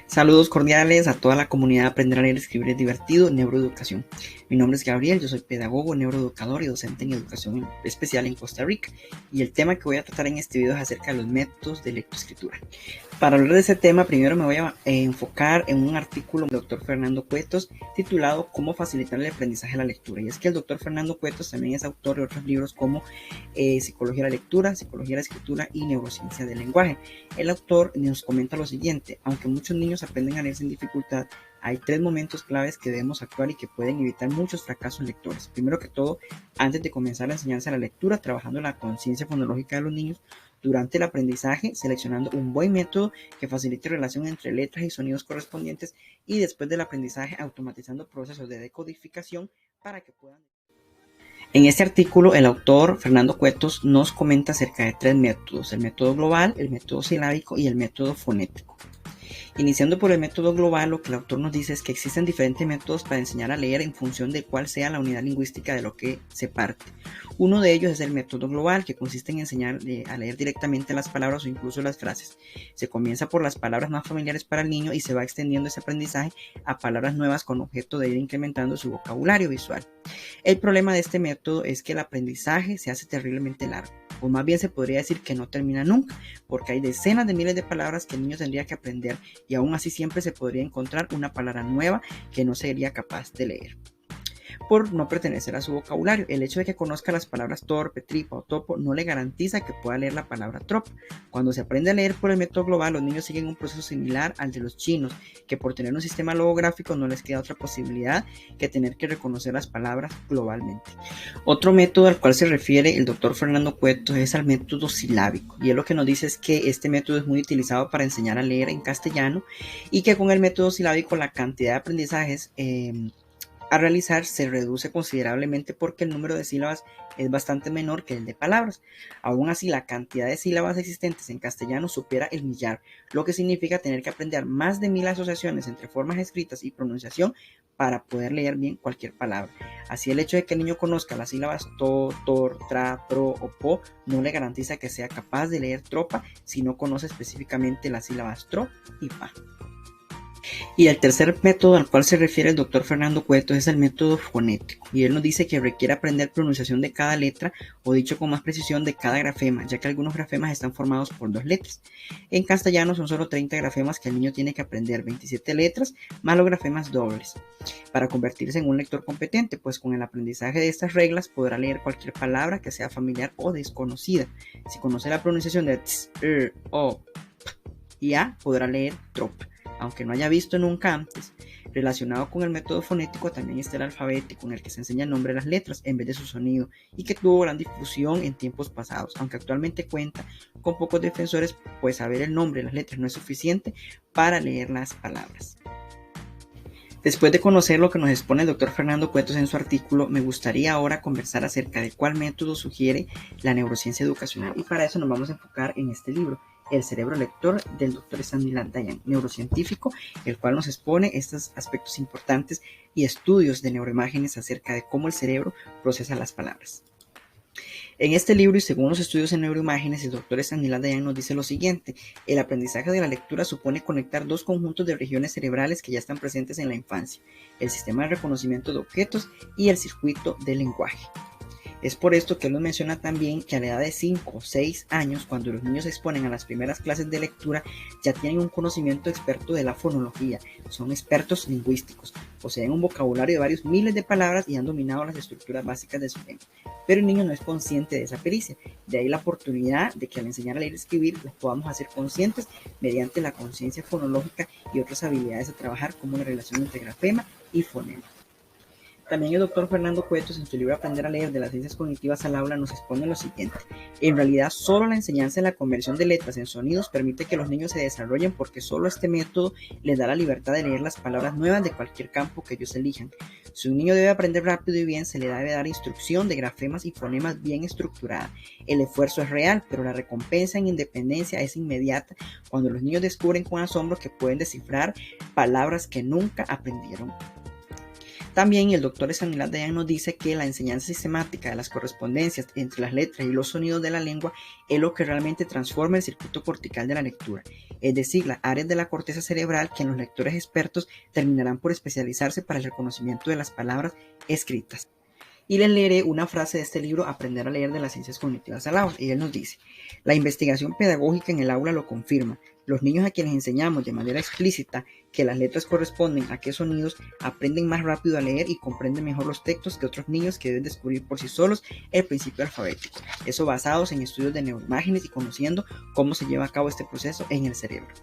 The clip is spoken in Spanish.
Saludos cordiales a toda la comunidad de Aprender a Leer y Escribir es Divertido, Neuroeducación. Mi nombre es Gabriel, yo soy pedagogo, neuroeducador y docente en educación especial en Costa Rica. Y el tema que voy a tratar en este video es acerca de los métodos de lectoescritura. Para hablar de ese tema, primero me voy a enfocar en un artículo del doctor Fernando Cuetos titulado Cómo facilitar el aprendizaje de la lectura. Y es que el doctor Fernando Cuetos también es autor de otros libros como Psicología de la lectura, Psicología de la escritura y Neurociencia del lenguaje. El autor nos comenta lo siguiente: aunque muchos niños aprenden a leer sin dificultad, hay 3 momentos claves que debemos actuar y que pueden evitar muchos fracasos lectores. Primero que todo, antes de comenzar la enseñanza de la lectura, trabajando la conciencia fonológica de los niños durante el aprendizaje, seleccionando un buen método que facilite relación entre letras y sonidos correspondientes, y después del aprendizaje, automatizando procesos de decodificación para que puedan... En este artículo, el autor Fernando Cuetos nos comenta acerca de 3 métodos: el método global, el método silábico y el método fonético. Iniciando por el método global, lo que el autor nos dice es que existen diferentes métodos para enseñar a leer en función de cuál sea la unidad lingüística de lo que se parte. Uno de ellos es el método global, que consiste en enseñar a leer directamente las palabras o incluso las frases. Se comienza por las palabras más familiares para el niño y se va extendiendo ese aprendizaje a palabras nuevas con objeto de ir incrementando su vocabulario visual. El problema de este método es que el aprendizaje se hace terriblemente largo, o más bien se podría decir que no termina nunca, porque hay decenas de miles de palabras que el niño tendría que aprender y aún así siempre se podría encontrar una palabra nueva que no sería capaz de leer por no pertenecer a su vocabulario. El hecho de que conozca las palabras torpe, tripa o topo no le garantiza que pueda leer la palabra tropa. Cuando se aprende a leer por el método global, los niños siguen un proceso similar al de los chinos, que por tener un sistema logográfico no les queda otra posibilidad que tener que reconocer las palabras globalmente. Otro método al cual se refiere el doctor Fernando Cuetos es al método silábico, y él lo que nos dice es que este método es muy utilizado para enseñar a leer en castellano, y que con el método silábico la cantidad de aprendizajes a realizar se reduce considerablemente porque el número de sílabas es bastante menor que el de palabras. Aún así, la cantidad de sílabas existentes en castellano supera el millar, lo que significa tener que aprender más de 1000 asociaciones entre formas escritas y pronunciación para poder leer bien cualquier palabra. Así, el hecho de que el niño conozca las sílabas to, tor, tra, pro o po no le garantiza que sea capaz de leer tropa si no conoce específicamente las sílabas tro y pa. Y el tercer método al cual se refiere el doctor Fernando Cuetos es el método fonético, y él nos dice que requiere aprender pronunciación de cada letra, o dicho con más precisión, de cada grafema, ya que algunos grafemas están formados por 2 letras. En castellano son solo 30 grafemas que el niño tiene que aprender, 27 letras más los grafemas dobles, para convertirse en un lector competente, pues con el aprendizaje de estas reglas podrá leer cualquier palabra que sea familiar o desconocida. Si conoce la pronunciación de ts, o, p y a, podrá leer trop, aunque no haya visto nunca antes. Relacionado con el método fonético también está el alfabeto, con el que se enseña el nombre de las letras en vez de su sonido, y que tuvo gran difusión en tiempos pasados, aunque actualmente cuenta con pocos defensores, pues saber el nombre de las letras no es suficiente para leer las palabras. Después de conocer lo que nos expone el doctor Fernando Cuetos en su artículo, me gustaría ahora conversar acerca de cuál método sugiere la neurociencia educacional, y para eso nos vamos a enfocar en este libro, El cerebro lector, del doctor Stanislav Dayan, neurocientífico, el cual nos expone estos aspectos importantes y estudios de neuroimágenes acerca de cómo el cerebro procesa las palabras. En este libro, y según los estudios en neuroimágenes, el doctor Stanislav Dayan nos dice lo siguiente: el aprendizaje de la lectura supone conectar 2 conjuntos de regiones cerebrales que ya están presentes en la infancia, el sistema de reconocimiento de objetos y el circuito del lenguaje. Es por esto que él nos menciona también que a la edad de 5 o 6 años, cuando los niños se exponen a las primeras clases de lectura, ya tienen un conocimiento experto de la fonología, son expertos lingüísticos, poseen un vocabulario de varios miles de palabras y han dominado las estructuras básicas de su lengua. Pero el niño no es consciente de esa pericia, de ahí la oportunidad de que al enseñar a leer y escribir los podamos hacer conscientes mediante la conciencia fonológica y otras habilidades a trabajar, como la relación entre grafema y fonema. También el doctor Fernando Cuetos, en su libro Aprender a leer de las ciencias cognitivas al aula, nos expone lo siguiente: en realidad solo la enseñanza en la conversión de letras en sonidos permite que los niños se desarrollen, porque solo este método les da la libertad de leer las palabras nuevas de cualquier campo que ellos elijan. Si un niño debe aprender rápido y bien, se le debe dar instrucción de grafemas y fonemas bien estructurada. El esfuerzo es real, pero la recompensa en independencia es inmediata cuando los niños descubren con asombro que pueden descifrar palabras que nunca aprendieron. También el doctor Stanislas Dehaene nos dice que la enseñanza sistemática de las correspondencias entre las letras y los sonidos de la lengua es lo que realmente transforma el circuito cortical de la lectura, es decir, las áreas de la corteza cerebral que en los lectores expertos terminarán por especializarse para el reconocimiento de las palabras escritas. Y les leeré una frase de este libro, Aprender a leer, de las ciencias cognitivas al aula. Y él nos dice: la investigación pedagógica en el aula lo confirma. Los niños a quienes enseñamos de manera explícita que las letras corresponden a qué sonidos aprenden más rápido a leer y comprenden mejor los textos que otros niños que deben descubrir por sí solos el principio alfabético. Eso basados en estudios de neuroimágenes y conociendo cómo se lleva a cabo este proceso en el cerebro.